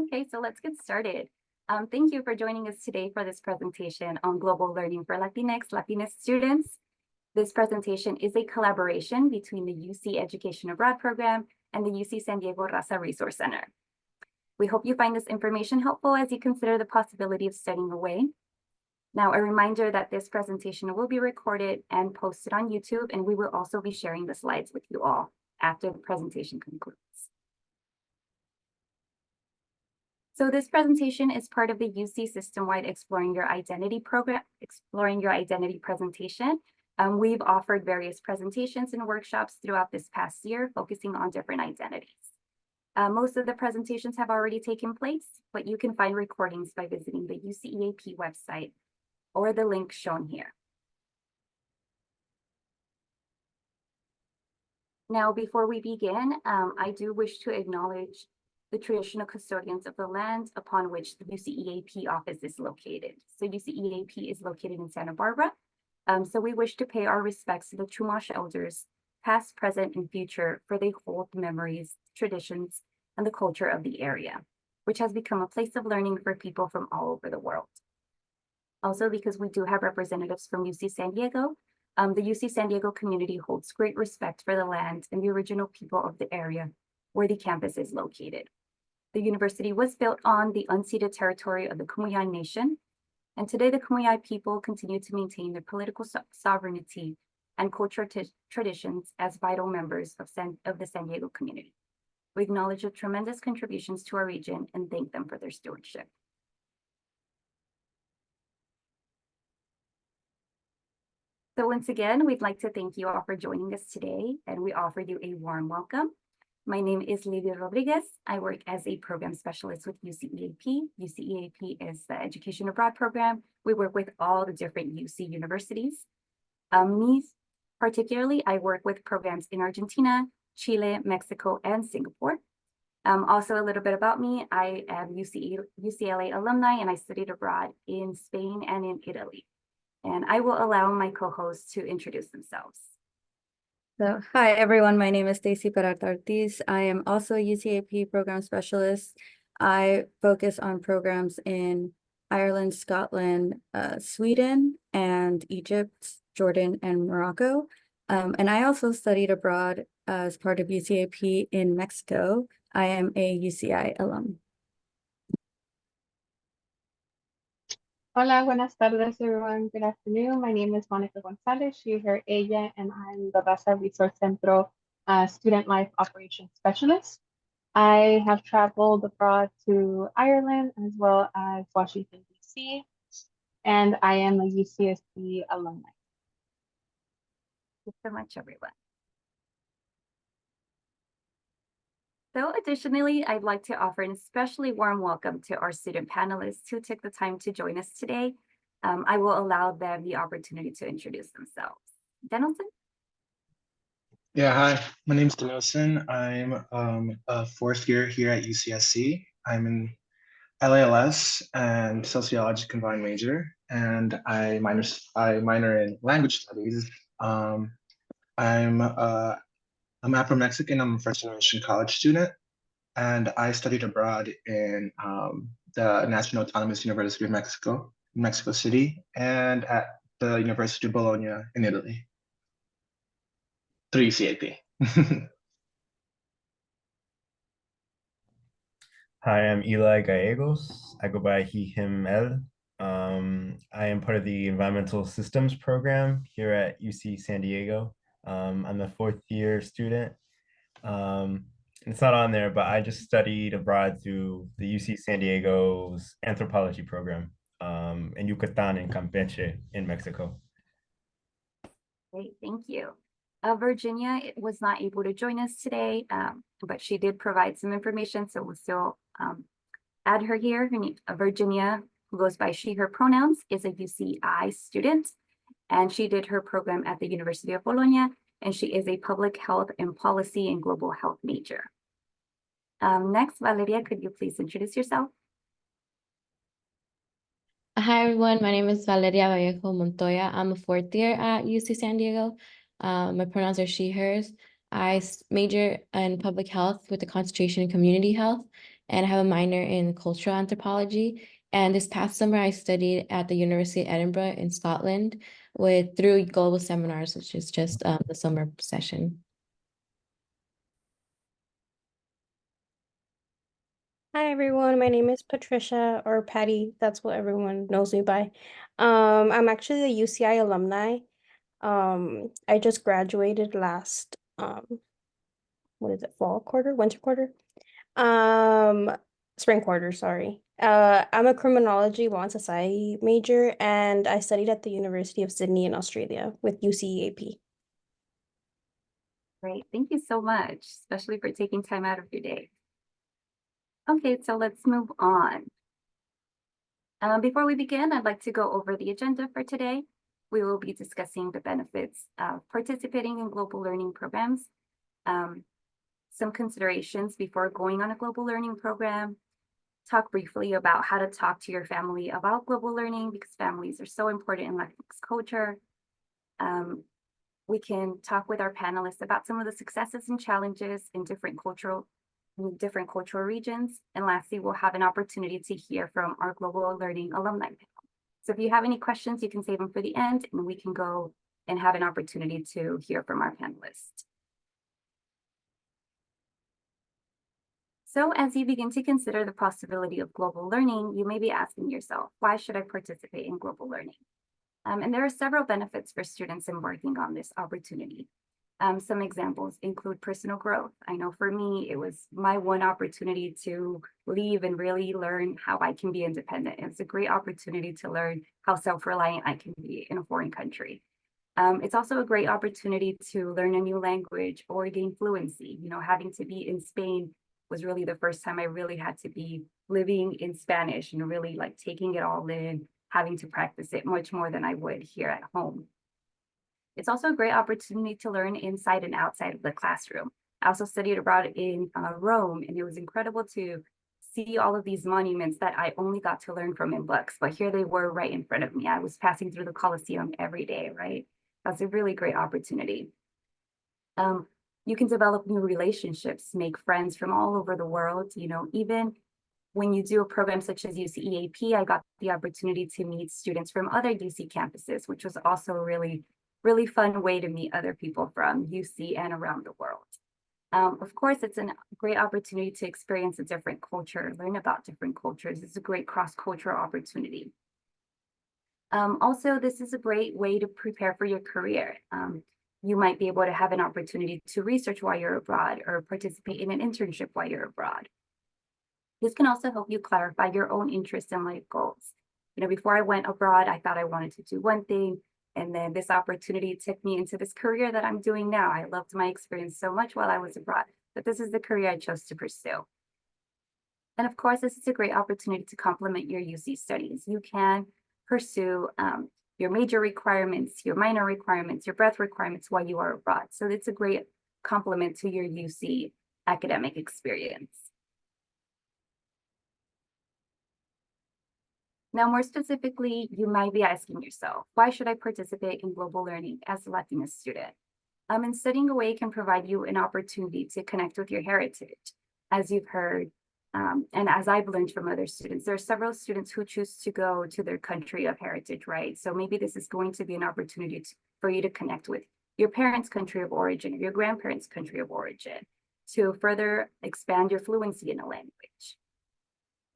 Okay, so let's get started. Thank you for joining us today for this presentation on global learning for Latinx students. This presentation is a collaboration between the UC Education Abroad program and the UC San Diego Raza Resource Center. We hope you find this information helpful as you consider the possibility of studying away. Now, a reminder that this presentation will be recorded and posted on YouTube, and we will also be sharing the slides with you all after the presentation concludes. So this presentation is part of the UC system-wide Exploring Your Identity program, Exploring Your Identity presentation. We've offered various presentations and workshops throughout this past year, focusing on different identities. Most of the presentations have already taken place, but you can find recordings by visiting the UCEAP website or the link shown here. Now, before we begin, I do wish to acknowledge the traditional custodians of the land upon which the UCEAP office is located. So UCEAP is located in Santa Barbara. So we wish to pay our respects to the Chumash elders, past, present, and future, for they hold the memories, traditions, and the culture of the area, which has become a place of learning for people from all over the world. Also, because we do have representatives from UC San Diego, the UC San Diego community holds great respect for the land and the original people of the area where the campus is located. The university was built on the unceded territory of the Kumuyan Nation, and today the Kumuyan people continue to maintain their political sovereignty and cultural traditions as vital members of the San Diego community. We acknowledge the tremendous contributions to our region and thank them for their stewardship. So once again, we'd like to thank you all for joining us today, and we offer you a warm welcome. My name is Livia Rodriguez. I work as a program specialist with UCEAP. UCEAP is the Education Abroad program. We work with all the different UC universities. Me, particularly, I work with programs in Argentina, Chile, Mexico, and Singapore. Also, a little bit about me. I am UCLA alumni, and I studied abroad in Spain and in Italy. And I will allow my co-hosts to introduce themselves. So, hi, everyone. My name is Stacy Peralta Ortiz. I am also a UCAP program specialist. I focus on programs in Ireland, Scotland, Sweden, and Egypt, Jordan, and Morocco. And I also studied abroad as part of UCAP in Mexico. I am a UCI alum. Hola, buenas tardes, everyone. Good afternoon. My name is Monica Gonzalez, she, her, ella, and I'm the Raza Resource Centro Student Life Operations Specialist. I have traveled abroad to Ireland as well as Washington, D.C., and I am a UCSD alumni. Thank you so much, everyone. So additionally, I'd like to offer an especially warm welcome to our student panelists who took the time to join us today. I will allow them the opportunity to introduce themselves. Denelson? Yeah, hi, my name's Denelson. I'm a fourth year here at UCSC. I'm in LALS and sociology combined major, and I minor in language studies. I'm Afro-Mexican. I'm a first generation college student, and I studied abroad in the National Autonomous University of Mexico, Mexico City, and at the University of Bologna in Italy, through UCAP. Hi, I'm Eli Gallegos. I go by he, him, él. I am part of the Environmental Systems program here at UC San Diego. I'm a fourth year student. It's not on there, but I just studied abroad through the UC San Diego's anthropology program in Yucatan and Campeche in Mexico. Great, thank you. Virginia was not able to join us today, but she did provide some information, so we'll still add her here. Virginia, who goes by she, her pronouns, is a UCI student, and she did her program at the University of Bologna, and she is a public health and policy and global health major. Next, Valeria, could you please introduce yourself? Hi, everyone. My name is Valeria Vallejo Montoya. I'm a fourth year at UC San Diego. My pronouns are she, hers. I major in public health with a concentration in community health, and I have a minor in cultural anthropology. And this past summer, I studied at the University of Edinburgh in Scotland through global seminars, which is just the summer session. Hi everyone, my name is Patricia or Patty. That's what everyone knows me by. I'm actually a UCI alumni. I just graduated last what is it, fall quarter, winter quarter? Spring quarter, sorry. I'm a criminology law and society major, and I studied at the University of Sydney in Australia with UCEAP. Great, thank you so much, especially for taking time out of your day. Okay, so let's move on. Before we begin, I'd like to go over the agenda for today. We will be discussing the benefits of participating in global learning programs, some considerations before going on a global learning program, talk briefly about how to talk to your family about global learning because families are so important in Latinx culture. We can talk with our panelists about some of the successes and challenges in different cultural regions. And lastly, we'll have an opportunity to hear from our global learning alumni panel. So if you have any questions, you can save them for the end and we can go and have an opportunity to hear from our panelists. So as you begin to consider the possibility of global learning, you may be asking yourself, why should I participate in global learning? And there are several benefits for students embarking on this opportunity. Some examples include personal growth. I know for me, it was my one opportunity to leave and really learn how I can be independent. It's a great opportunity to learn how self-reliant I can be in a foreign country. It's also a great opportunity to learn a new language or gain fluency. You know, having to be in Spain was really the first time I really had to be living in Spanish and really like taking it all in, having to practice it much more than I would here at home. It's also a great opportunity to learn inside and outside of the classroom. I also studied abroad in Rome, and it was incredible to see all of these monuments that I only got to learn from in books, but here they were right in front of me. I was passing through the Colosseum every day, right? That's a really great opportunity. You can develop new relationships, make friends from all over the world. You know, even when you do a program such as UCEAP, I got the opportunity to meet students from other UC campuses, which was also a really fun way to meet other people from UC and around the world. Of course, it's a great opportunity to experience a different culture, learn about different cultures. It's a great cross-cultural opportunity. Also, this is a great way to prepare for your career. You might be able to have an opportunity to research while you're abroad or participate in an internship while you're abroad. This can also help you clarify your own interests and life goals. You know, before I went abroad, I thought I wanted to do one thing, and then this opportunity took me into this career that I'm doing now. I loved my experience so much while I was abroad, but this is the career I chose to pursue. And of course, this is a great opportunity to complement your UC studies. You can pursue your major requirements, your minor requirements, your breadth requirements while you are abroad. So it's a great complement to your UC academic experience. Now, more specifically, you might be asking yourself, why should I participate in global learning as a Latina student? And studying away can provide you an opportunity to connect with your heritage. As you've heard, and as I've learned from other students, there are several students who choose to go to their country of heritage, right? So maybe this is going to be an opportunity for you to connect with your parents' country of origin, or your grandparents' country of origin, to further expand your fluency in a language.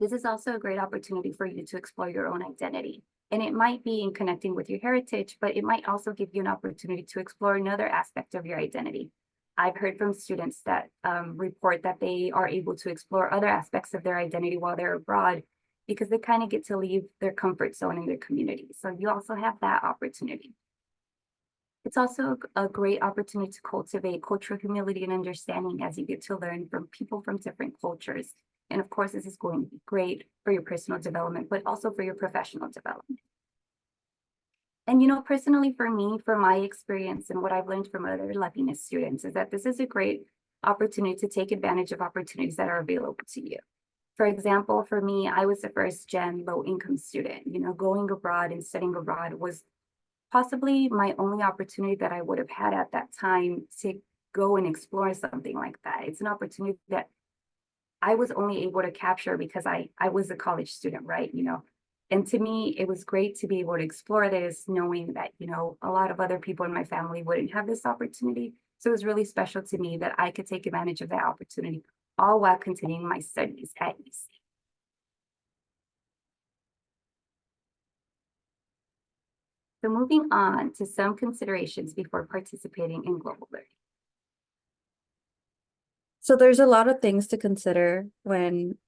This is also a great opportunity for you to explore your own identity. And it might be in connecting with your heritage, but it might also give you an opportunity to explore another aspect of your identity. I've heard from students that report that they are able to explore other aspects of their identity while they're abroad because they kind of get to leave their comfort zone in their community. So you also have that opportunity. It's also a great opportunity to cultivate cultural humility and understanding as you get to learn from people from different cultures. And of course, this is going to be great for your personal development, but also for your professional development. And, you know, personally for me, from my experience and what I've learned from other Latina students is that this is a great opportunity to take advantage of opportunities that are available to you. For example, for me, I was a first-gen low-income student. You know, going abroad and studying abroad was possibly my only opportunity that I would have had at that time to go and explore something like that. It's an opportunity that I was only able to capture because I was a college student, right? And to me, it was great to be able to explore this, knowing that, a lot of other people in my family wouldn't have this opportunity. So it was really special to me that I could take advantage of that opportunity, all while continuing my studies at UC. So moving on to some considerations before participating in global learning. So there's a lot of things to consider when,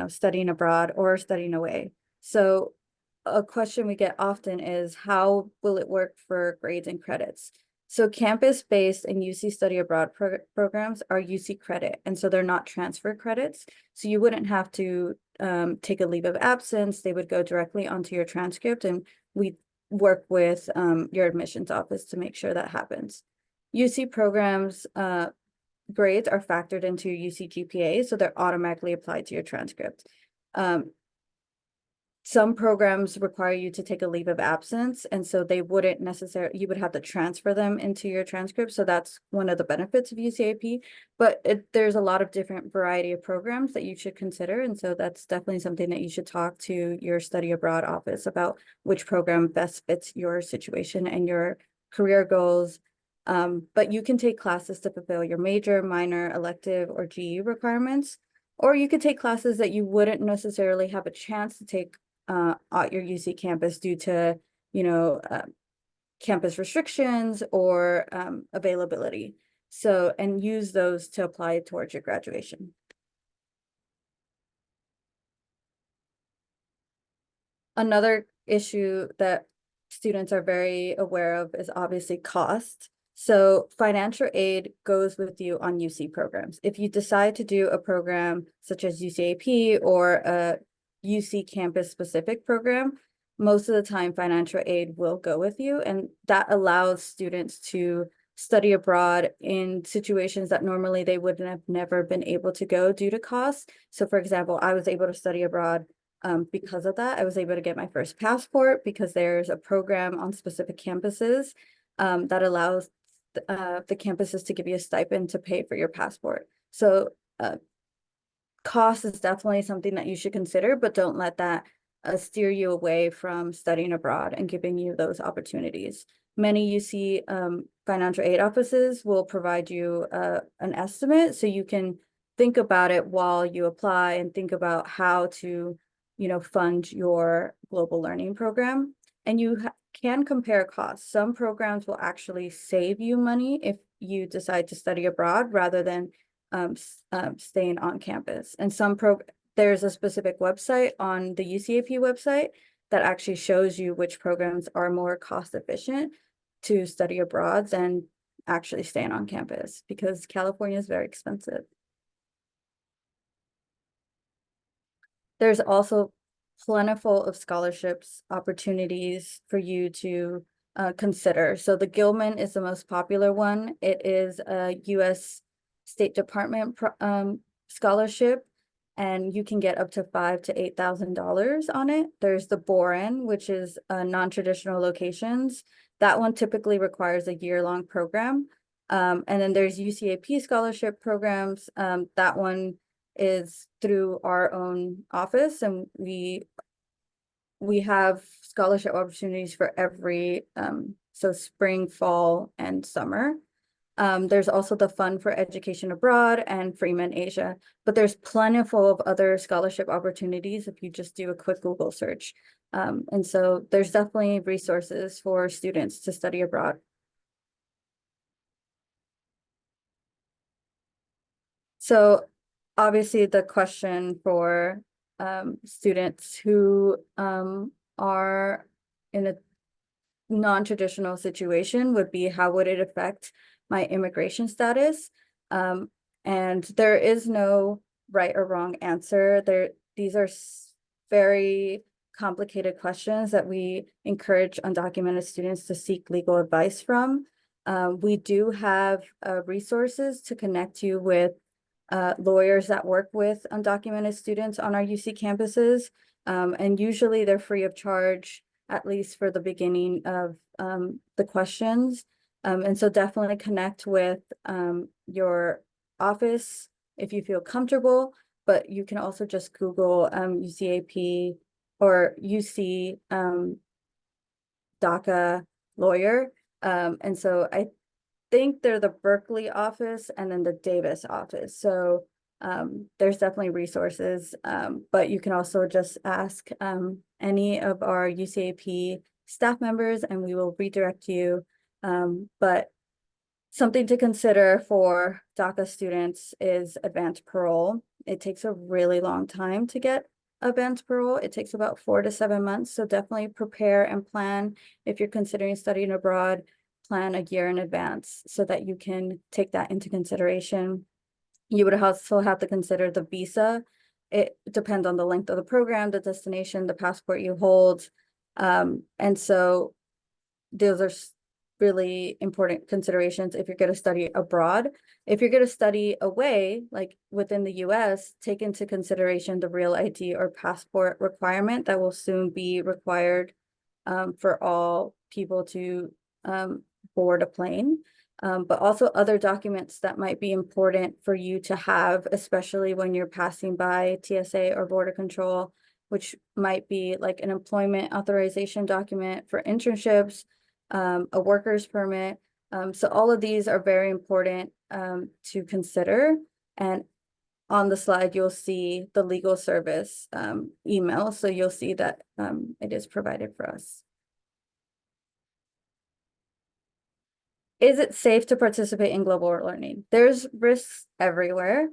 studying abroad or studying away. So a question we get often is, how will it work for grades and credits? So campus-based and UC study abroad programs are UC credit, and so they're not transfer credits. So you wouldn't have to take a leave of absence. They would go directly onto your transcript, and we work with your admissions office to make sure that happens. UC programs grades are factored into your UC GPA, so they're automatically applied to your transcript. Some programs require you to take a leave of absence, and so they wouldn't necessarily, you would have to transfer them into your transcript. So that's one of the benefits of UCAP, but there's a lot of different variety of programs that you should consider. And so that's definitely something that you should talk to your study abroad office about, which program best fits your situation and your career goals. But you can take classes to fulfill your major, minor, elective, or GE requirements, or you could take classes that you wouldn't necessarily have a chance to take at your UC campus due to, campus restrictions or availability. So, and use those to apply towards your graduation. Another issue that students are very aware of is obviously cost. So financial aid goes with you on UC programs. If you decide to do a program such as UCAP or a UC campus specific program, most of the time financial aid will go with you, and that allows students to study abroad in situations that normally they wouldn't have never been able to go due to cost. So for example, I was able to study abroad because of that. I was able to get my first passport because there's a program on specific campuses that allows the campuses to give you a stipend to pay for your passport. So cost is definitely something that you should consider, but don't let that steer you away from studying abroad and giving you those opportunities. Many UC financial aid offices will provide you an estimate, so you can think about it while you apply and think about how to, fund your global learning program. And you can compare costs. Some programs will actually save you money if you decide to study abroad rather than staying on campus. And there's a specific website on the UCAP website that actually shows you which programs are more cost efficient to study abroad than actually staying on campus, because California is very expensive. There's also plentiful of scholarships opportunities for you to consider. So the Gilman is the most popular one. It is a U.S. State Department scholarship, and you can get up to $5,000 to $8,000 on it. There's the Boren, which is non-traditional locations. That one typically requires a year-long program. And then there's UCAP scholarship programs. That one is through our own office, and we have scholarship opportunities for every so spring, fall, and summer. There's also the Fund for Education Abroad and Freeman Asia, but there's plentiful of other scholarship opportunities if you just do a quick Google search. And so there's definitely resources for students to study abroad. So obviously the question for students who are in a non-traditional situation would be, how would it affect my immigration status? And there is no right or wrong answer. These are very complicated questions that we encourage undocumented students to seek legal advice from. We do have resources to connect you with lawyers that work with undocumented students on our UC campuses. And usually they're free of charge, at least for the beginning of the questions. And so definitely connect with your office if you feel comfortable, but you can also just Google UCAP or UC DACA lawyer. And so I think they're the Berkeley office and then the Davis office. So there's definitely resources, but you can also just ask any of our UCAP staff members and we will redirect you. But something to consider for DACA students is advanced parole. It takes a really long time to get advanced parole. It takes about 4 to 7 months. So definitely prepare and plan if you're considering studying abroad, plan a year in advance so that you can take that into consideration. You would also have to consider the visa. It depends on the length of the program, the destination, the passport you hold. And so those are really important considerations if you're going to study abroad. If you're going to study away, like within the US, take into consideration the real ID or passport requirement that will soon be required for all people to board a plane. But also other documents that might be important for you to have, especially when you're passing by TSA or border control, which might be like an employment authorization document for internships, a worker's permit. So all of these are very important to consider. And on the slide, you'll see the legal service email. So you'll see that it is provided for us. Is it safe to participate in global learning? There's risks everywhere.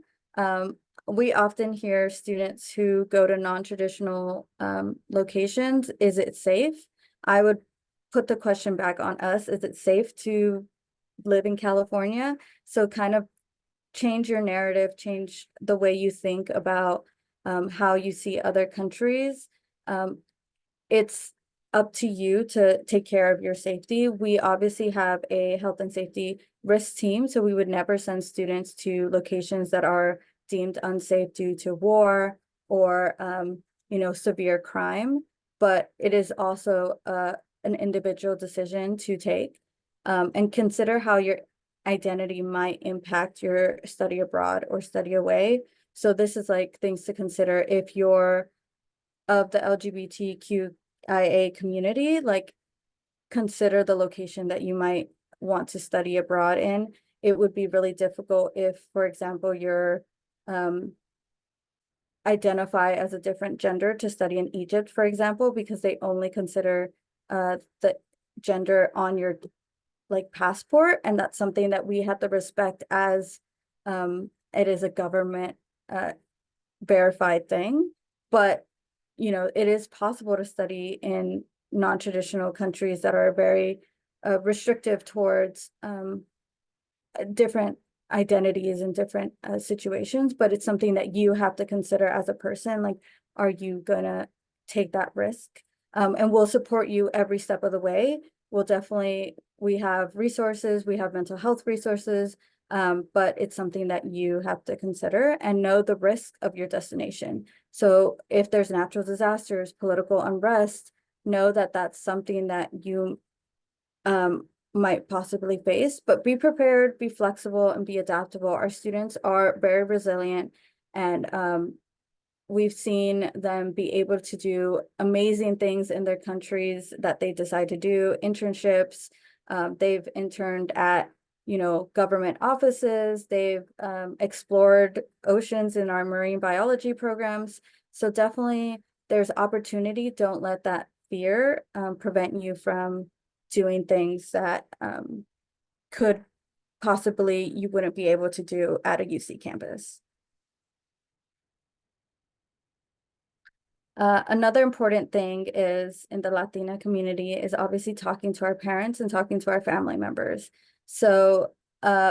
We often hear students who go to non-traditional locations, is it safe? I would put the question back on us. Is it safe to live in California? So kind of change your narrative, change the way you think about how you see other countries. It's up to you to take care of your safety. We obviously have a health and safety risk team, so we would never send students to locations that are deemed unsafe due to war or severe crime. But it is also an individual decision to take, and consider how your identity might impact your study abroad or study away. So this is like things to consider if you're of the LGBTQIA community, like consider the location that you might want to study abroad in. It would be really difficult if, for example, you're identify as a different gender to study in Egypt, for example, because they only consider the gender on your passport, and that's something that we have to respect as it is a government verified thing. But it is possible to study in non-traditional countries that are very restrictive towards different identities and different situations, but it's something that you have to consider as a person. Like, are you gonna take that risk? And we'll support you every step of the way. We have resources, we have mental health resources, but it's something that you have to consider and know the risk of your destination. So if there's natural disasters, political unrest, know that that's something that you might possibly face, but be prepared, be flexible, and be adaptable. Our students are very resilient, and we've seen them be able to do amazing things in their countries that they decide to do, internships. They've interned at government offices. They've explored oceans in our marine biology programs. So definitely there's opportunity. Don't let that fear prevent you from doing things that could possibly you wouldn't be able to do at a UC campus. Another important thing is in the Latina community is obviously talking to our parents and talking to our family members. So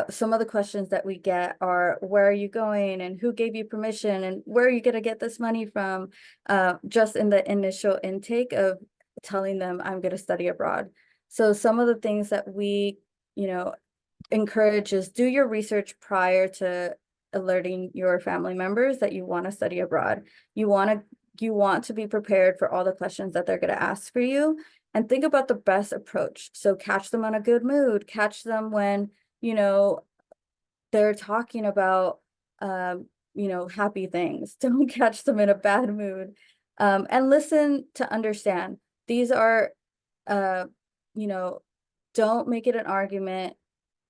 some of the questions that we get are, where are you going and who gave you permission and where are you going to get this money from? Just in the initial intake of telling them I'm going to study abroad. So some of the things that we, encourage is do your research prior to alerting your family members that you want to study abroad. You want to be prepared for all the questions that they're going to ask for you, and think about the best approach. So catch them on a good mood, catch them when, they're talking about happy things. Don't catch them in a bad mood. And listen to understand. These are, don't make it an argument.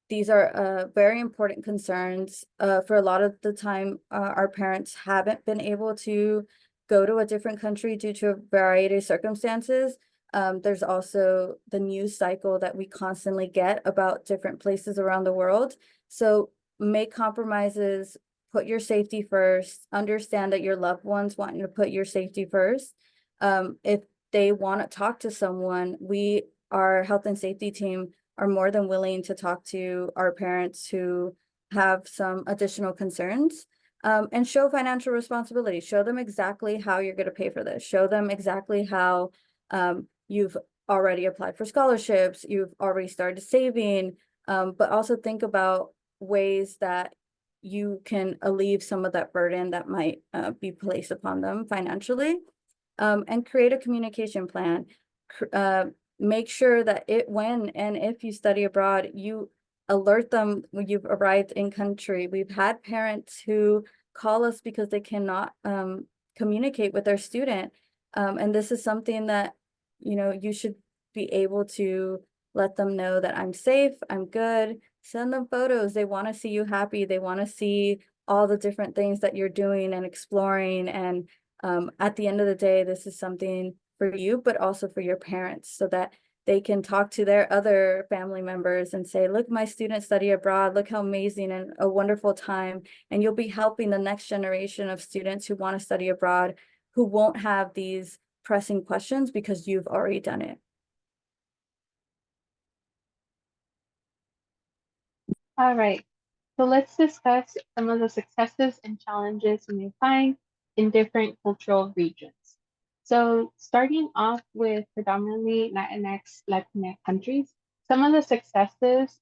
These are very important concerns. For a lot of the time, our parents haven't been able to go to a different country due to a variety of circumstances. There's also the news cycle that we constantly get about different places around the world. So make compromises, put your safety first, understand that your loved ones want you to put your safety first. If they want to talk to someone, our health and safety team are more than willing to talk to our parents who have some additional concerns, and show financial responsibility. Show them exactly how you're going to pay for this. Show them exactly how you've already applied for scholarships, you've already started saving, but also think about ways that you can alleviate some of that burden that might be placed upon them financially, and create a communication plan. Make sure that when and if you study abroad, you alert them when you've arrived in country. We've had parents who call us because they cannot communicate with their student. And this is something that, you should be able to let them know that I'm safe, I'm good. Send them photos. They want to see you happy. They want to see all the different things that you're doing and exploring. And at the end of the day, this is something for you, but also for your parents, so that they can talk to their other family members and say, look, my students study abroad, look how amazing and a wonderful time. And you'll be helping the next generation of students who want to study abroad, who won't have these pressing questions because you've already done it. All right, so let's discuss some of the successes and challenges you may find in different cultural regions. So starting off with predominantly Latinx, Latina countries, some of the successes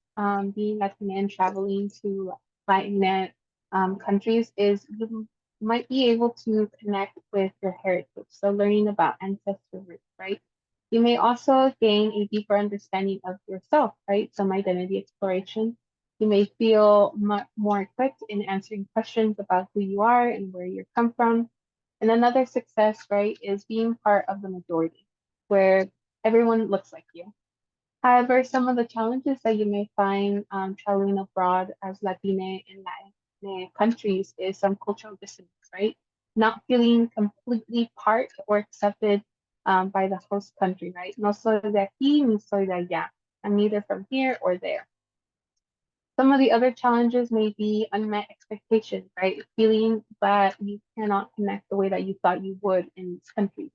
being Latina and traveling to Latina countries is you might be able to connect with your heritage. So learning about ancestry roots, right? You may also gain a deeper understanding of yourself, right? Some identity exploration. You may feel much more equipped in answering questions about who you are and where you come from. And another success, right, is being part of the majority, where everyone looks like you. However, some of the challenges that you may find traveling abroad as Latina in Latin countries is some cultural dissonance, right? Not feeling completely part or accepted by the host country, right? No soy de aquí, ni soy de allá. I'm neither from here or there. Some of the other challenges may be unmet expectations, right? Feeling that you cannot connect the way that you thought you would in these countries,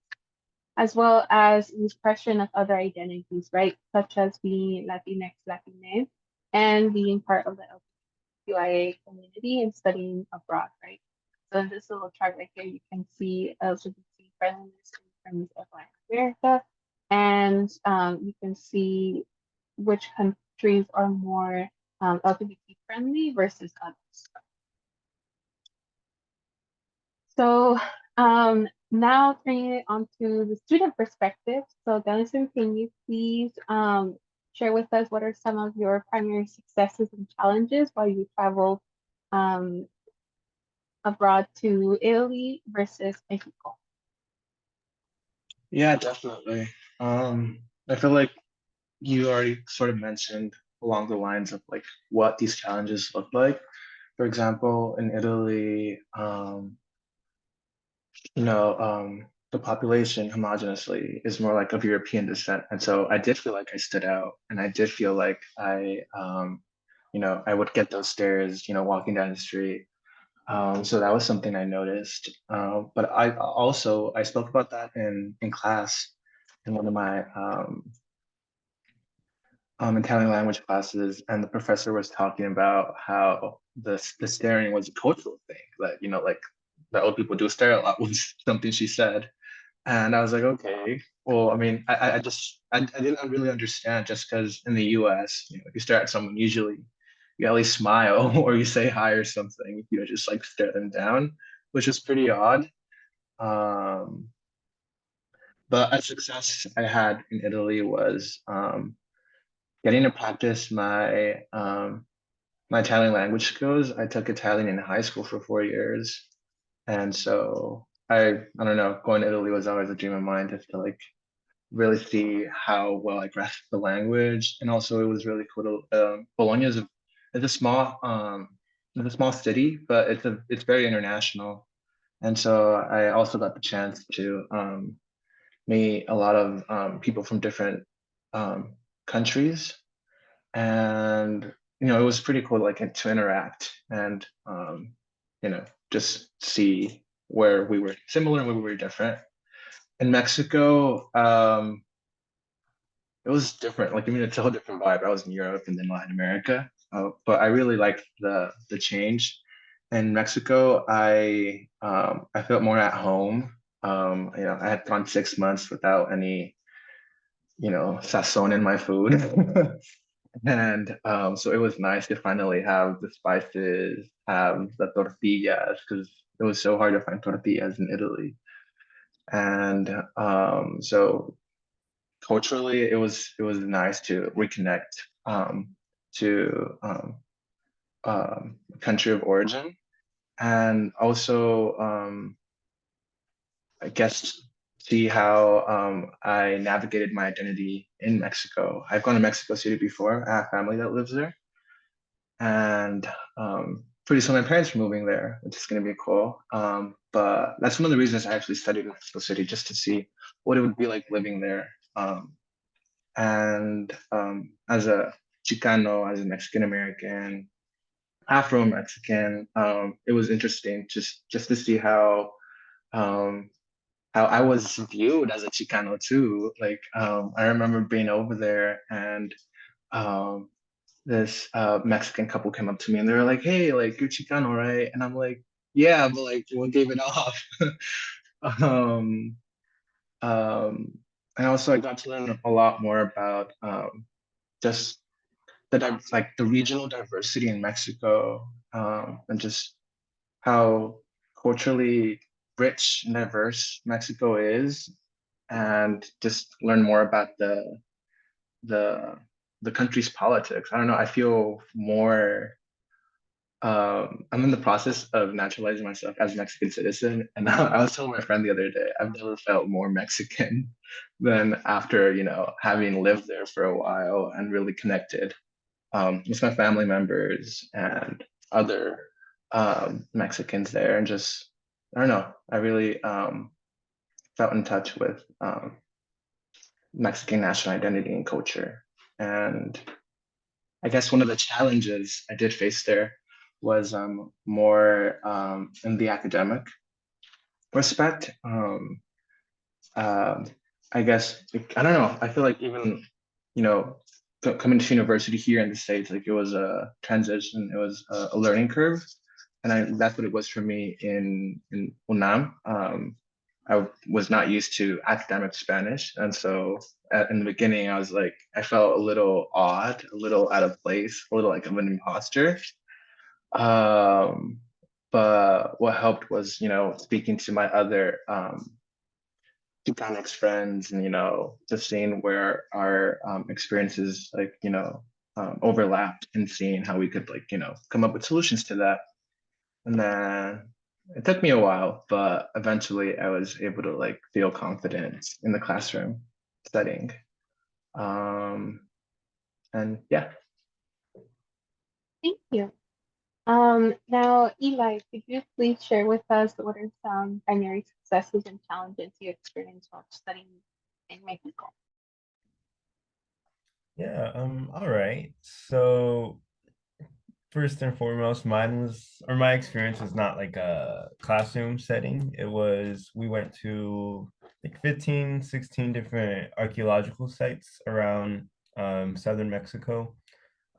as well as expression of other identities, right? Such as being Latinx, Latine, and being part of the LGBTQIA community and studying abroad, right? So in this little chart right here, you can see LGBT friendliness in terms of Latin America, and you can see which countries are more LGBT friendly versus others. So now turning it onto the student perspective. So Denison, can you please share with us what are some of your primary successes and challenges while you travel abroad to Italy versus Mexico? Yeah, definitely. I feel like you already sort of mentioned along the lines of like what these challenges look like. For example, in Italy, the population homogeneously is more like of European descent. And so I did feel like I stood out, and I did feel like I would get those stares, walking down the street. So that was something I noticed. But I spoke about that in class in one of my Italian language classes, and the professor was talking about how the staring was a cultural thing, that like that old people do stare a lot was something she said. And I was like, okay, well, I mean, I didn't really understand, just because in the US, if you stare at someone, usually you at least smile or you say hi or something, just like stare them down, which is pretty odd. Um, but a success I had in Italy was getting to practice my my Italian language skills. I took Italian in high school for 4 years. And so I don't know, going to Italy was always a dream of mine, just to like really see how well I grasped the language. And also it was really cool to Bologna is it's a small it's a small city, but it's very international. And so I also got the chance to meet a lot of people from different countries. And it was pretty cool like to interact and just see where we were similar and where we were different. In Mexico, it was different. Like, I mean, it's a whole different vibe. I was in Europe and then Latin America, but I really liked the change. In Mexico, I felt more at home. I had gone 6 months without any, sazon in my food. And so it was nice to finally have the spices, have the tortillas, because it was so hard to find tortillas in Italy. And so culturally, it was nice to reconnect to country of origin, and also I guess see how I navigated my identity in Mexico. I've gone to Mexico City before. I have family that lives there, and pretty soon my parents are moving there, which is going to be cool. But that's one of the reasons I actually studied in Mexico City, just to see what it would be like living there. And as a Chicano, as a Mexican American, Afro Mexican, it was interesting just to see how I was viewed as a Chicano too. Like I remember being over there, and um, this Mexican couple came up to me and they were like, "Hey, like you're Chicano, right?" And I'm like, "Yeah, but like what gave it off?" um, um, and also I got to learn a lot more about just the regional diversity in Mexico, and just how culturally rich and diverse Mexico is, and just learn more about the the country's politics. I don't know. I feel more. I'm in the process of naturalizing myself as a Mexican citizen, and I was telling my friend the other day, I've never felt more Mexican than after having lived there for a while and really connected with my family members and other Mexicans there, and just I don't know. I really felt in touch with Mexican national identity and culture. And I guess one of the challenges I did face there was more in the academic respect. Um, I guess I don't know. I feel like even you know coming to university here in the States, like it was a transition. It was a learning curve, and that's what it was for me in UNAM. I was not used to academic Spanish, and so in the beginning, I was like, I felt a little odd, a little out of place, a little like of an imposter. Um, but what helped was, speaking to my other Latinx friends, and just seeing where our experiences overlapped, and seeing how we could come up with solutions to that. And then it took me a while, but eventually I was able to feel confident in the classroom studying. Um, and yeah. Thank you. Now, Eli, could you please share with us what are some primary successes and challenges you experienced while studying in Mexico? Yeah, all right. So first and foremost, my experience was not like a classroom setting. We went to like 15, 16 different archaeological sites around southern Mexico.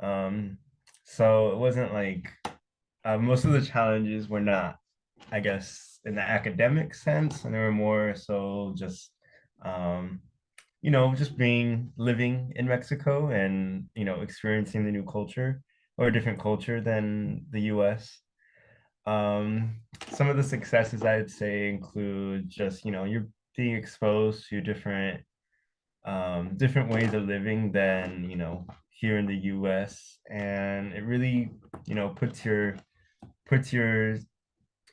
Um, so it wasn't like most of the challenges were not, I guess, in the academic sense, and they were more so just just living in Mexico, and experiencing the new culture, or a different culture than the US. Some of the successes I'd say include just, you're being exposed to different ways of living than, here in the US, and it really, puts your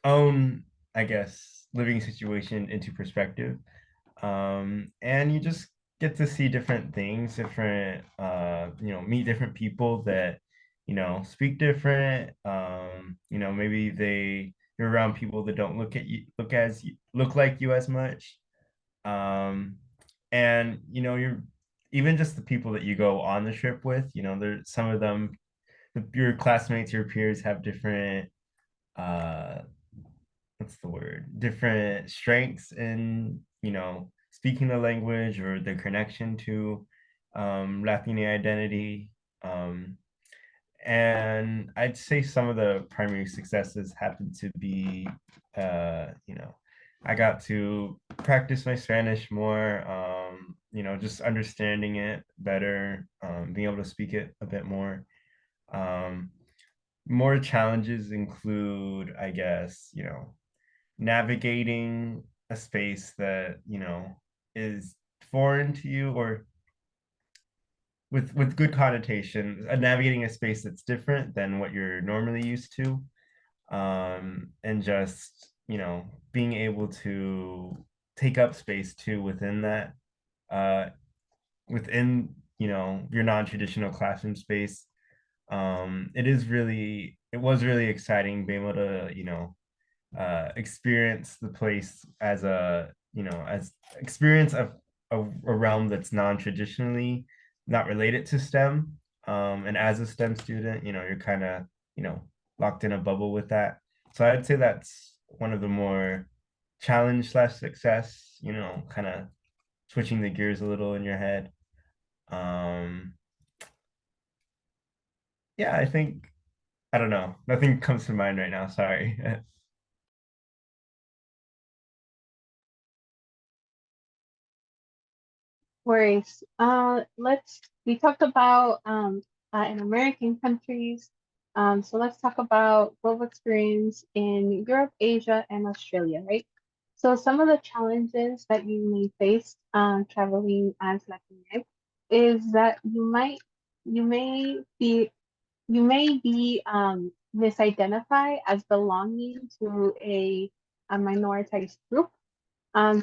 own, I guess, living situation into perspective. And you just get to see different things, meet different people that, speak different. Maybe you're around people that don't look like you as much. Um, and you're even just the people that you go on the trip with, there's some of them, your classmates, your peers have different uh what's the word, different strengths in speaking the language or their connection to Latino identity. And I'd say some of the primary successes happen to be I got to practice my Spanish more, just understanding it better, being able to speak it a bit more. um, More challenges include, I guess, navigating a space that, is foreign to you, or with good connotation, navigating a space that's different than what you're normally used to. And just, being able to take up space too within that, uh, within, your non-traditional classroom space. It was really exciting being able to, experience the place as as experience of a realm that's non-traditionally not related to STEM. And as a STEM student, you're kind of, locked in a bubble with that. So I'd say that's one of the more challenge slash success, kind of switching the gears a little in your head. Um, yeah, I think, I don't know. Nothing comes to mind right now. Sorry. Worries. We talked about in American countries. So let's talk about global experience in Europe, Asia, and Australia, right? So some of the challenges that you may face traveling as Latinx is that you may be misidentified as belonging to a minoritized group.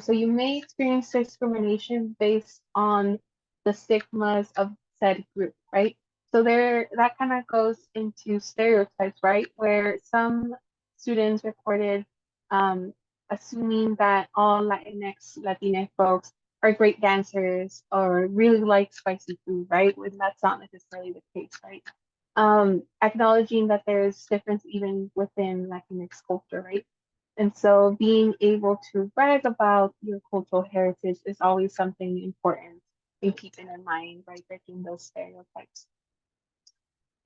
So you may experience discrimination based on the stigmas of said group, right? So that kind of goes into stereotypes, right? Where some students reported um, assuming that all Latinx folks are great dancers or really like spicy food, right? When that's not necessarily the case, right? Acknowledging that there's difference even within Latinx culture, right? And so being able to brag about your cultural heritage is always something important in keeping in mind, right? Breaking those stereotypes.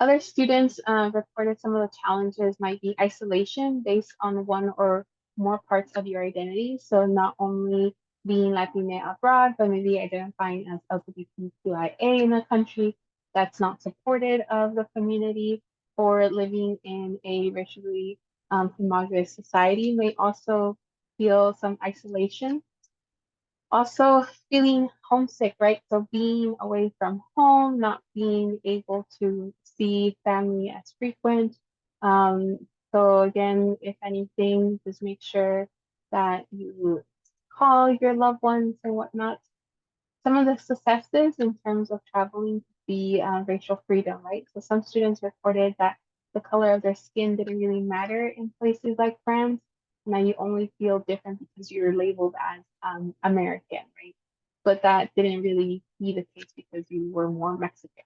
Other students reported some of the challenges might be isolation based on one or more parts of your identity. So not only being Latina abroad, but maybe identifying as LGBTQIA in a country that's not supported of the community, or living in a racially homogenous society may also feel some isolation. Also feeling homesick, right? So being away from home, not being able to see family as frequent. So again, if anything, just make sure that you call your loved ones and whatnot. Some of the successes in terms of traveling could be racial freedom, right? So some students reported that the color of their skin didn't really matter in places like France. Now you only feel different because you're labeled as American, right? But that didn't really be the case because you were more Mexican.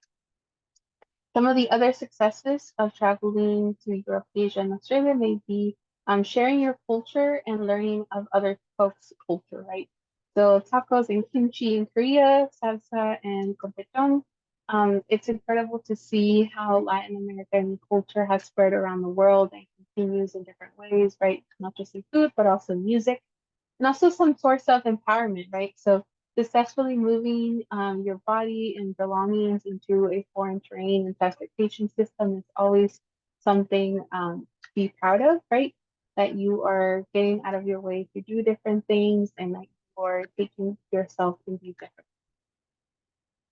Some of the other successes of traveling to Europe, Asia, and Australia may be sharing your culture and learning of other folks' culture, right? So tacos and kimchi in Korea, salsa and compechon. It's incredible to see how Latin American culture has spread around the world and continues in different ways, right? Not just in food, but also music, and also some source of empowerment, right? So successfully moving your body and belongings into a foreign terrain and transportation system is always something to be proud of, right? That you are getting out of your way to do different things and that you are taking yourself to be different.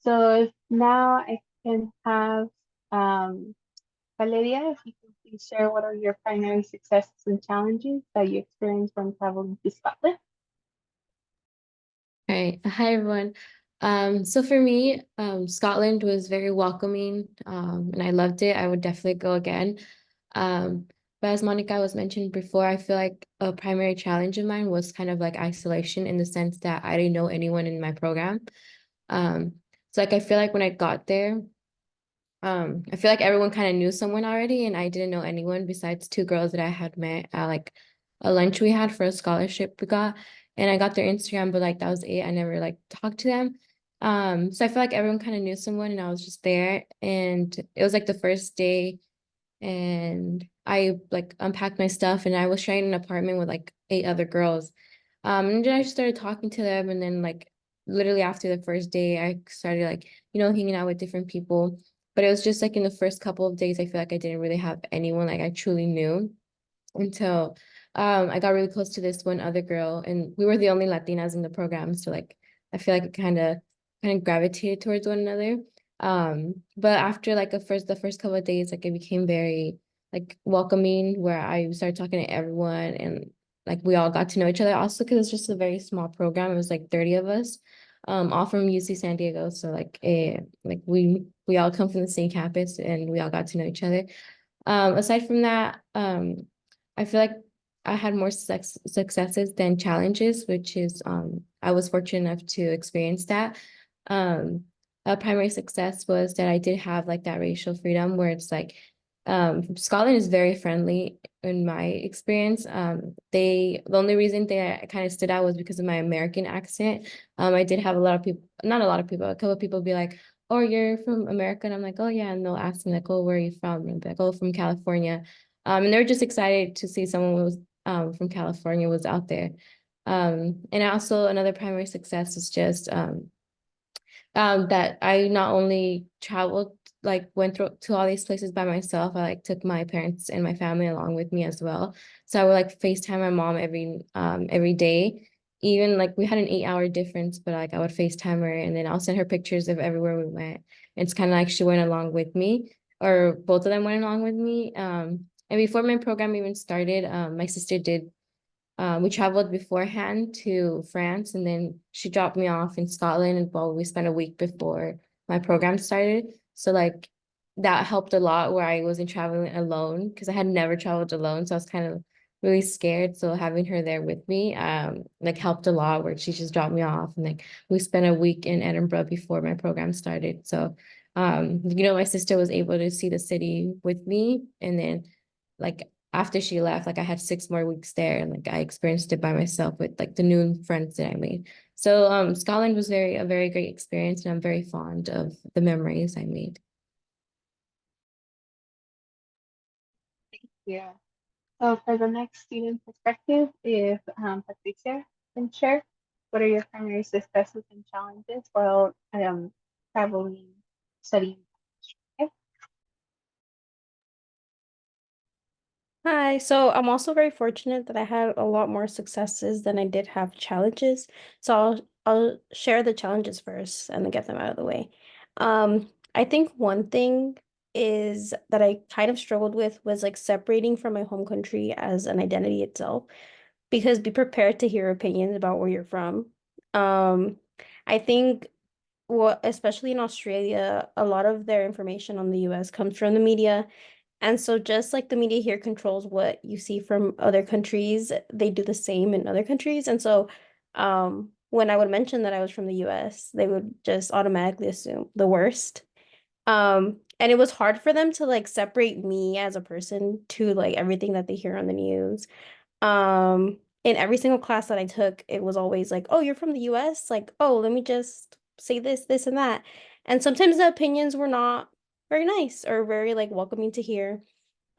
So now I can have Valeria, if you can please share what are your primary successes and challenges that you experienced when traveling to Scotland. All right. Hi, everyone. So for me, Scotland was very welcoming, and I loved it. I would definitely go again. But as Monica was mentioned before, I feel like a primary challenge of mine was kind of like isolation in the sense that I didn't know anyone in my program. So like I feel like when I got there, I feel like everyone kind of knew someone already, and I didn't know anyone besides two girls that I had met at like a lunch we had for a scholarship we got. And I got their Instagram, but like that was it. I never like talked to them. So I feel like everyone kind of knew someone, and I was just there. And it was like the first day, and I like unpacked my stuff, and I was sharing an apartment with like 8 other girls. And then I just started talking to them, and then like literally after the first day, I started like, hanging out with different people. But it was just like in the first couple of days, I feel like I didn't really have anyone like I truly knew until I got really close to this one other girl, and we were the only Latinas in the program. So like I feel like it kind of gravitated towards one another. But after like the first couple of days, like it became very like welcoming where I started talking to everyone, and like we all got to know each other also because it's just a very small program. It was like 30 of us, all from UC San Diego. So like we all come from the same campus, and we all got to know each other. Aside from that, I feel like I had more successes than challenges, which is I was fortunate enough to experience that. Um, a primary success was that I did have like that racial freedom where it's like Scotland is very friendly in my experience. The only reason they kind of stood out was because of my American accent. I did have a lot of people, not a lot of people, a couple of people be like, "Oh, you're from America," and I'm like, "Oh yeah," and they'll ask me like, "Oh, where are you from?" And I'll be like, "Oh, from California." And they were just excited to see someone who was from California was out there. And also another primary success is just that I not only traveled, like went through to all these places by myself, I like took my parents and my family along with me as well. So I would like FaceTime my mom every day. Even like we had an 8 hour difference, but like I would FaceTime her, and then I'll send her pictures of everywhere we went. It's kind of like she went along with me, or both of them went along with me. And before my program even started, my sister did we traveled beforehand to France, and then she dropped me off in Scotland, and well, we spent a week before my program started. So like that helped a lot where I wasn't traveling alone because I had never traveled alone. So I was kind of really scared. So having her there with me, like helped a lot where she just dropped me off, and like we spent a week in Edinburgh before my program started. So my sister was able to see the city with me, and then like after she left, like I had 6 more weeks there, and like I experienced it by myself with like the new friends that I made. So Scotland was a very great experience, and I'm very fond of the memories I made. Yeah. So for the next student perspective, if Patricia can share, what are your primary successes and challenges while traveling, studying? Okay. Hi, so I'm also very fortunate that I had a lot more successes than I did have challenges. So I'll share the challenges first and then get them out of the way. I think one thing is that I kind of struggled with was like separating from my home country as an identity itself, because be prepared to hear opinions about where you're from. Um, I think especially in Australia, a lot of their information on the US comes from the media. And so just like the media here controls what you see from other countries, they do the same in other countries. And so when I would mention that I was from the US, they would just automatically assume the worst. And it was hard for them to like separate me as a person to like everything that they hear on the news. In every single class that I took, it was always like, "Oh, you're from the US?" Like, "Oh, let me just say this, and that." And sometimes the opinions were not very nice or very like welcoming to hear.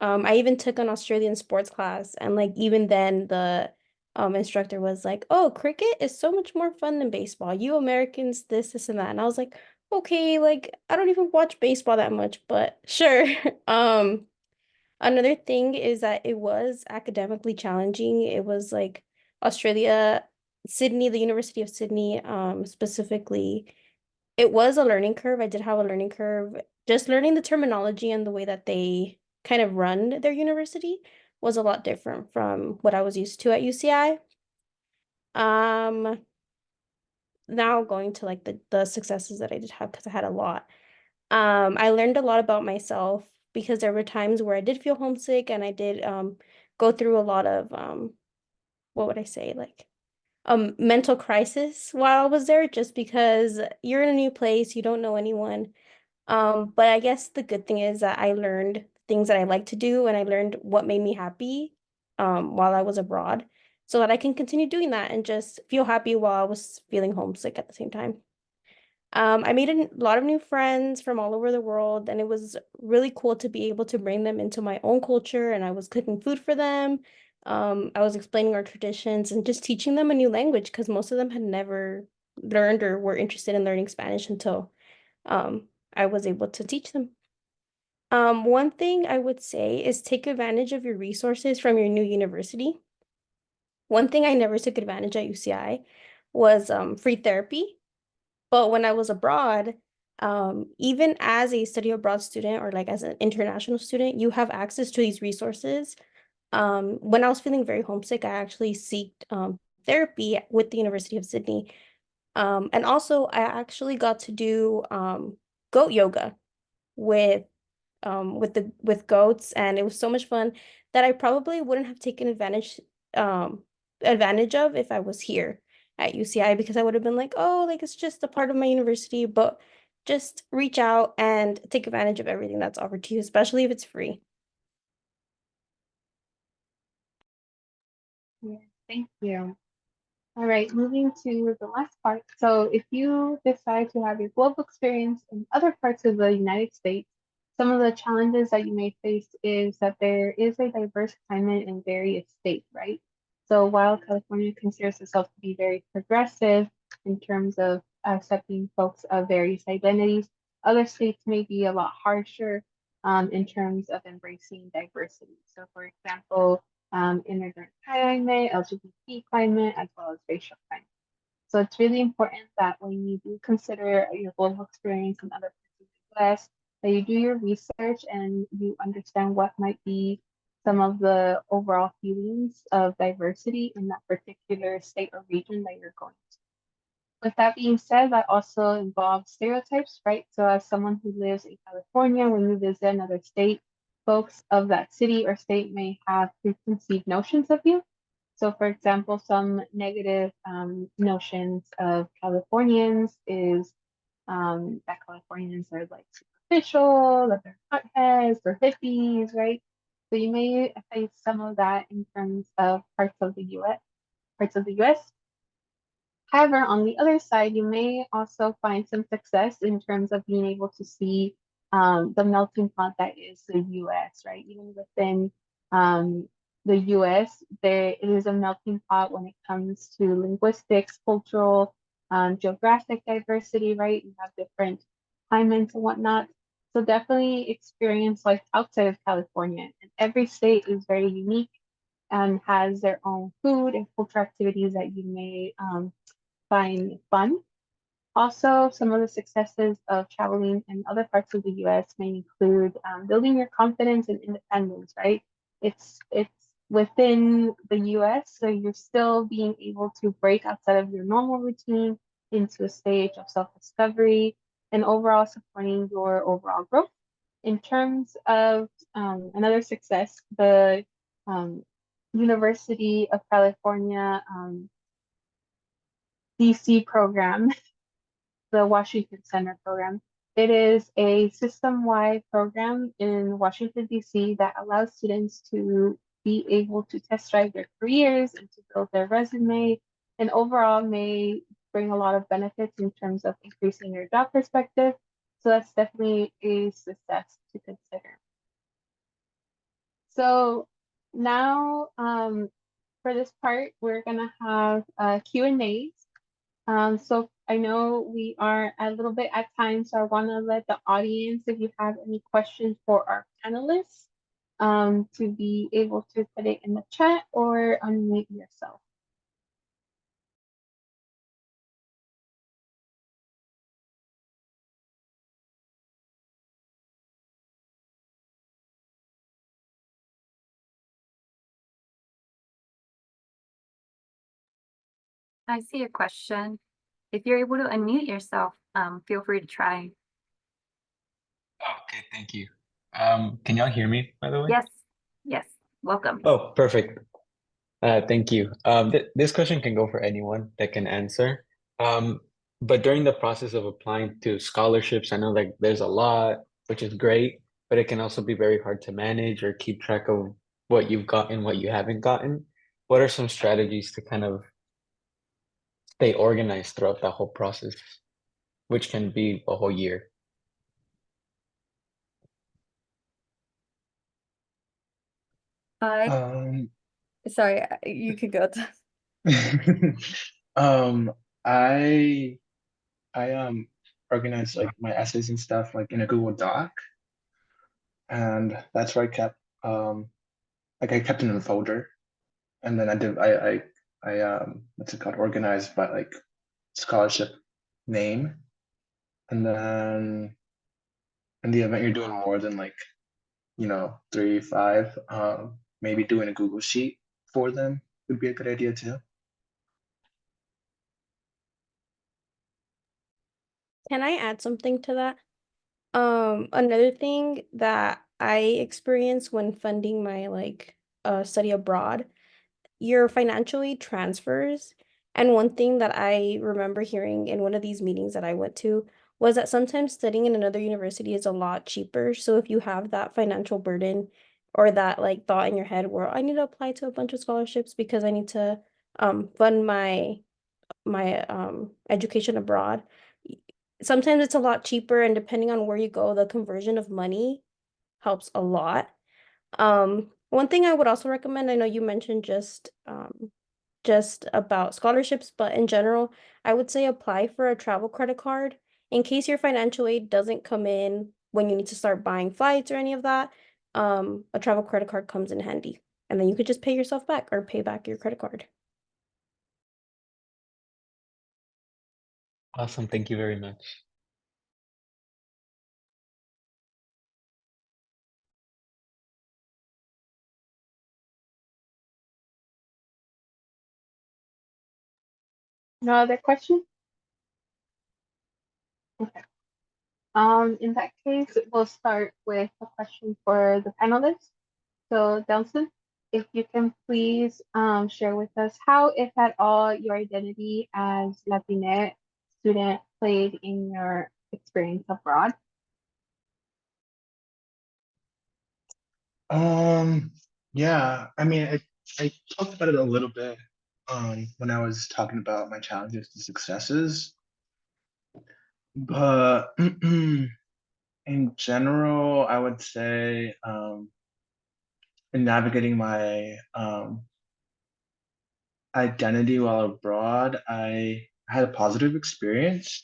I even took an Australian sports class, and like even then the instructor was like, "Oh, cricket is so much more fun than baseball. You Americans, this, and that." And I was like, "Okay, like I don't even watch baseball that much, but sure." Um, Another thing is that it was academically challenging. It was like Australia, Sydney, the University of Sydney, specifically, it was a learning curve. I did have a learning curve just learning the terminology and the way that they kind of run their university was a lot different from what I was used to at UCI. Now going to like the successes that I did have, because I had a lot. I learned a lot about myself because there were times where I did feel homesick, and I did go through a lot of what would I say, like mental crisis while I was there, just because you're in a new place, you don't know anyone. But I guess the good thing is that I learned things that I like to do, and I learned what made me happy while I was abroad, so that I can continue doing that and just feel happy while I was feeling homesick at the same time. I made a lot of new friends from all over the world, and it was really cool to be able to bring them into my own culture. And I was cooking food for them. I was explaining our traditions and just teaching them a new language, because most of them had never learned or were interested in learning Spanish until I was able to teach them. One thing I would say is take advantage of your resources from your new university. One thing I never took advantage at UCI was free therapy. But when I was abroad, even as a study abroad student or like as an international student, you have access to these resources. When I was feeling very homesick, I actually sought therapy with the University of Sydney. And also, I actually got to do goat yoga with with goats, and it was so much fun that I probably wouldn't have taken um advantage of if I was here at UCI, because I would have been like, oh, like it's just a part of my university. But just reach out and take advantage of everything that's offered to you, especially if it's free. Yeah, thank you. All right, moving to the last part. So if you decide to have your global experience in other parts of the United States, some of the challenges that you may face is that there is a diverse climate in various states, right? So while California considers itself to be very progressive in terms of accepting folks of various identities, other states may be a lot harsher in terms of embracing diversity. So for example, immigrant climate, LGBT climate, as well as racial climate. So it's really important that when you do consider your global experience in other parts of the US, that you do your research and you understand what might be some of the overall feelings of diversity in that particular state or region that you're going to. With that being said, that also involves stereotypes, right? So as someone who lives in California, when you visit another state, folks of that city or state may have preconceived notions of you. So for example, some negative notions of Californians is that Californians are like superficial, that they're hotheads, they're hippies, right? So you may face some of that in terms of parts of the US. However, on the other side, you may also find some success in terms of being able to see the melting pot that is the US, right? Even within the US, it is a melting pot when it comes to linguistics, cultural, geographic diversity, right? You have different climates and whatnot. So definitely experience life outside of California. And every state is very unique and has their own food and cultural activities that you may find fun. Also, some of the successes of traveling in other parts of the US may include building your confidence and independence, right? It's within the US, so you're still being able to break outside of your normal routine into a stage of self-discovery and overall supporting your overall growth. In terms of another success, the University of California DC program, the Washington Center program. It is a system-wide program in Washington, D.C. that allows students to be able to test drive their careers and to build their resume, and overall may bring a lot of benefits in terms of increasing your job perspective. So that's definitely a success to consider. So now for this part, we're gonna have Q&As. So I know we are a little bit at time, so I want to let the audience, if you have any questions for our panelists, to be able to put it in the chat or unmute yourself. I see a question. If you're able to unmute yourself, feel free to try. Oh, okay, thank you. Can y'all hear me, by the way? Yes, yes, welcome. Oh, perfect. Thank you. Th This question can go for anyone that can answer. Um, but during the process of applying to scholarships, I know like there's a lot, which is great, but it can also be very hard to manage or keep track of what you've gotten, what you haven't gotten. What are some strategies to kind of stay organized throughout that whole process, which can be a whole year? I, Um, sorry, you could go. um, I organized like my essays and stuff like in a Google Doc, and that's where I kept like I kept it in a folder, and then I what's it called, organized by like scholarship name, and then in the event you're doing more than like, you know, 3, 5, maybe doing a Google Sheet for them would be a good idea too. Can I add something to that? Another thing that I experienced when funding my study abroad, your financial aid transfers. And one thing that I remember hearing in one of these meetings that I went to was that sometimes studying in another university is a lot cheaper. So if you have that financial burden or that like thought in your head where I need to apply to a bunch of scholarships because I need to fund my education abroad, sometimes it's a lot cheaper, and depending on where you go, the conversion of money helps a lot. One thing I would also recommend, I know you mentioned just about scholarships, but in general, I would say apply for a travel credit card in case your financial aid doesn't come in when you need to start buying flights or any of that. A travel credit card comes in handy, and then you could just pay yourself back or pay back your credit card. Awesome, thank you very much. No other questions? Okay. In that case, we'll start with a question for the panelists. So, Delson, if you can please share with us how, if at all, your identity as Latinx student played in your experience abroad. Yeah, I mean, I talked about it a little bit when I was talking about my challenges and successes, but in general, I would say in navigating my identity while abroad, I had a positive experience.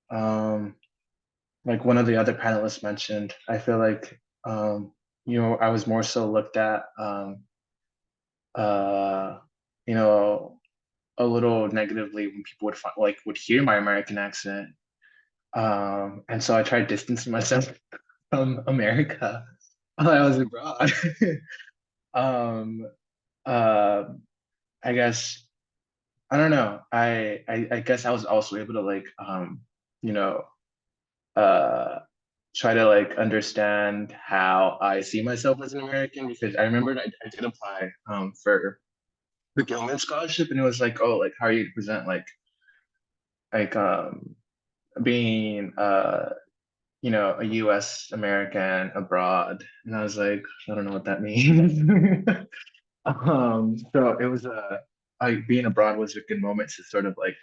Um, like one of the other panelists mentioned, I feel like you know, I was more so looked at uh, you know, a little negatively when people would would hear my American accent. And so I tried distancing myself from America while I was abroad. um, uh, I guess I don't know. I guess I was also able to like you know, uh try to like understand how I see myself as an American, because I remembered I did apply for the Gilman scholarship, and it was like, oh, like how are you to present like being you know, a US American abroad, and I was like, I don't know what that means. So it was like being abroad was a good moment to sort of like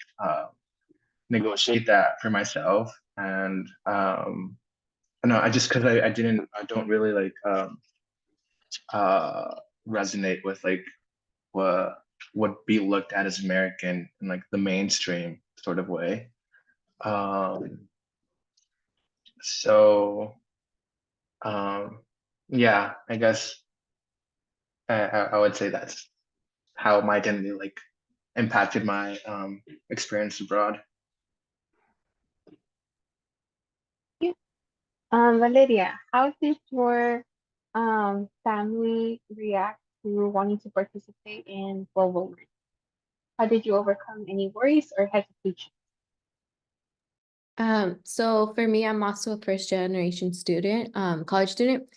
negotiate that for myself. And no, I just because I don't really like uh resonate with like what would be looked at as American in like the mainstream sort of way. Um, so yeah, I guess I would say that's how my identity like impacted my experience abroad. Yeah. Valeria, how did your family react to wanting to participate in global learning? How did you overcome any worries or hesitations? So for me, I'm also a first generation student, college student,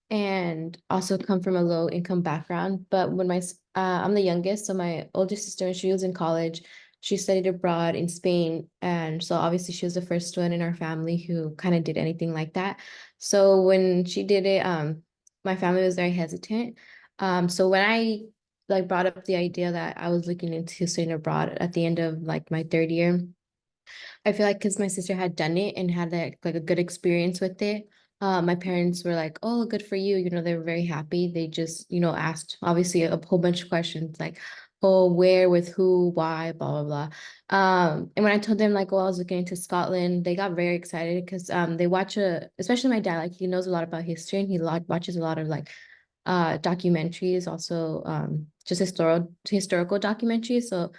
and also come from a low income background. But when I'm the youngest, so my older sister, when she was in college, she studied abroad in Spain. And so obviously she was the first one in our family who kind of did anything like that. So when she did it, my family was very hesitant. So when I like brought up the idea that I was looking into studying abroad at the end of like my third year, I feel like because my sister had done it and had like a good experience with it, my parents were like, "Oh, good for you." You know, they were very happy. They just, you know, asked obviously a whole bunch of questions like, "Oh, where, with who, why, blah blah blah." And when I told them like, "Oh, I was looking into Scotland," they got very excited because they watch especially my dad, like he knows a lot about history and he watches a lot of like documentaries, also just historical documentaries. So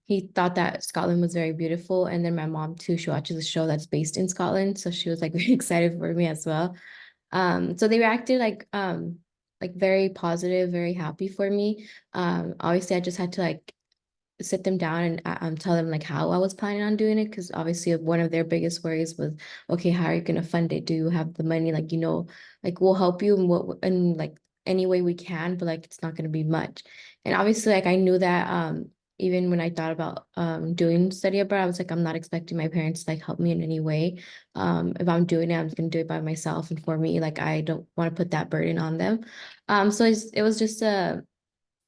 he thought that Scotland was very beautiful. And then my mom too, she watches a show that's based in Scotland. So she was like very excited for me as well. So they reacted like very positive, very happy for me. Obviously I just had to like sit them down and tell them like how I was planning on doing it, because obviously one of their biggest worries was, okay, how are you going to fund it? Do you have the money? Like, you know, like we'll help you in what in like any way we can, but like it's not going to be much. And obviously like I knew that even when I thought about doing study abroad, I was like, I'm not expecting my parents to like help me in any way. If I'm doing it, I'm just gonna do it by myself. And for me, like I don't want to put that burden on them. So it was just I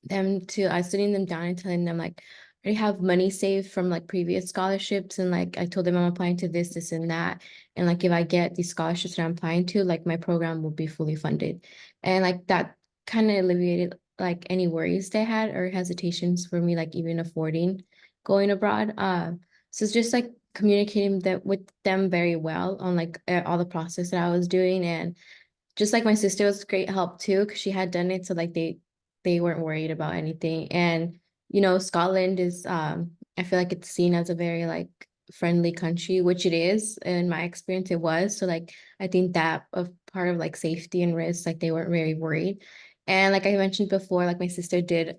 sitting them down and telling them like I already have money saved from like previous scholarships, and like I told them I'm applying to this and that, and like if I get these scholarships that I'm applying to, like my program will be fully funded. And like that kind of alleviated like any worries they had or hesitations for me like even affording going abroad. So it's just like communicating that with them very well on like all the process that I was doing. And just like my sister was great help too, because she had done it, so like they weren't worried about anything. And you know, Scotland is I feel like it's seen as a very like friendly country, which it is. In my experience, it was. So like I think that of part of like safety and risk, like they weren't very worried. And like I mentioned before, like my sister did,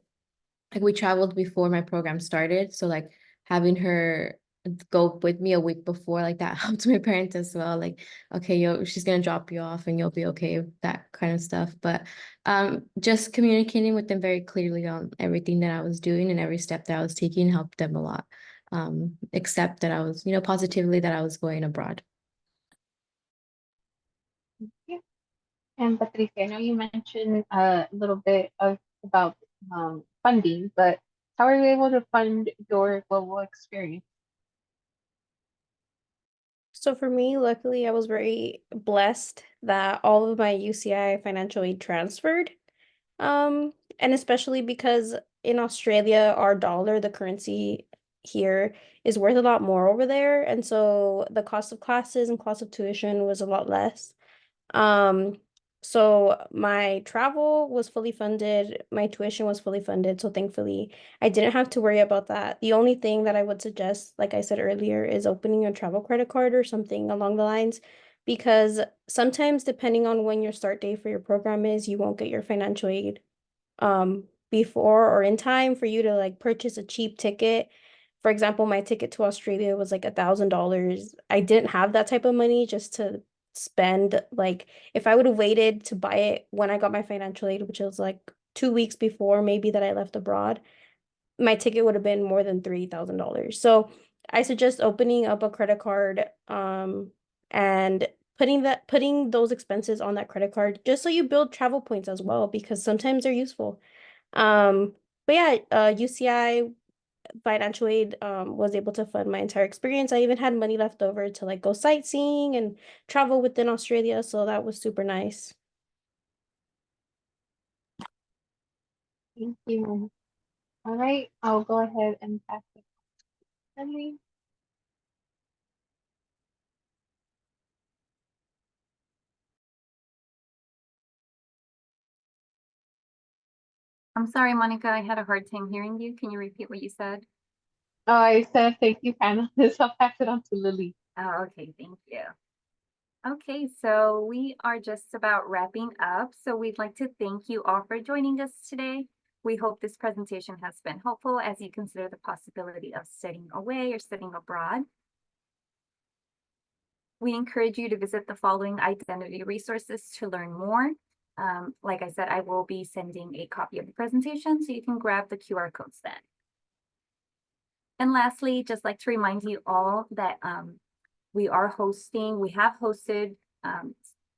like we traveled before my program started. So like having her go with me a week before, like that helped my parents as well. Like, okay, she's gonna drop you off and you'll be okay with that kind of stuff. But just communicating with them very clearly on everything that I was doing and every step that I was taking helped them a lot. Except that I was, you know, positively that I was going abroad. Yeah. And Patricia, I know you mentioned a little bit about funding, but how are you able to fund your global experience? So for me, luckily, I was very blessed that all of my UCI financial aid transferred. And especially because in Australia, our dollar, the currency here, is worth a lot more over there. And so the cost of classes and cost of tuition was a lot less. Um, so my travel was fully funded, my tuition was fully funded. So thankfully, I didn't have to worry about that. The only thing that I would suggest, like I said earlier, is opening a travel credit card or something along the lines, because sometimes depending on when your start date for your program is, you won't get your financial aid before or in time for you to like purchase a cheap ticket. For example, my ticket to Australia was like $1,000. I didn't have that type of money just to spend. Like if I would have waited to buy it when I got my financial aid, which was like 2 weeks before maybe that I left abroad, my ticket would have been more than $3,000. So I suggest opening up a credit card and putting those expenses on that credit card just so you build travel points as well, because sometimes they're useful. Um, but yeah, UCI financial aid was able to fund my entire experience. I even had money left over to like go sightseeing and travel within Australia, so that was super nice. Thank you. All right, I'll go ahead and pass it to Henry. I'm sorry, Monica, I had a hard time hearing you. Can you repeat what you said? Oh, I said thank you, panelists. I'll pass it on to Lily. Oh, okay, thank you. Okay, so we are just about wrapping up. So we'd like to thank you all for joining us today. We hope this presentation has been helpful as you consider the possibility of studying away or studying abroad. We encourage you to visit the following identity resources to learn more. Like I said, I will be sending a copy of the presentation so you can grab the QR codes then. And lastly, just like to remind you all that we have hosted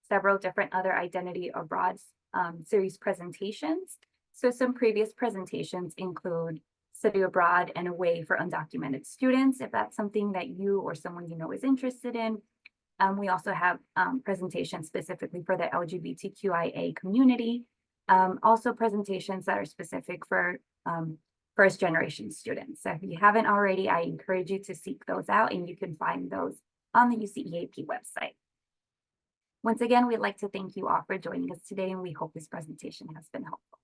several different other Identity Abroad series presentations. So some previous presentations include Study Abroad and Away for Undocumented Students, if that's something that you or someone you know is interested in. We also have presentations specifically for the LGBTQIA community. Also presentations that are specific for first generation students. So if you haven't already, I encourage you to seek those out, and you can find those on the UCEAP website. Once again, we'd like to thank you all for joining us today, and we hope this presentation has been helpful.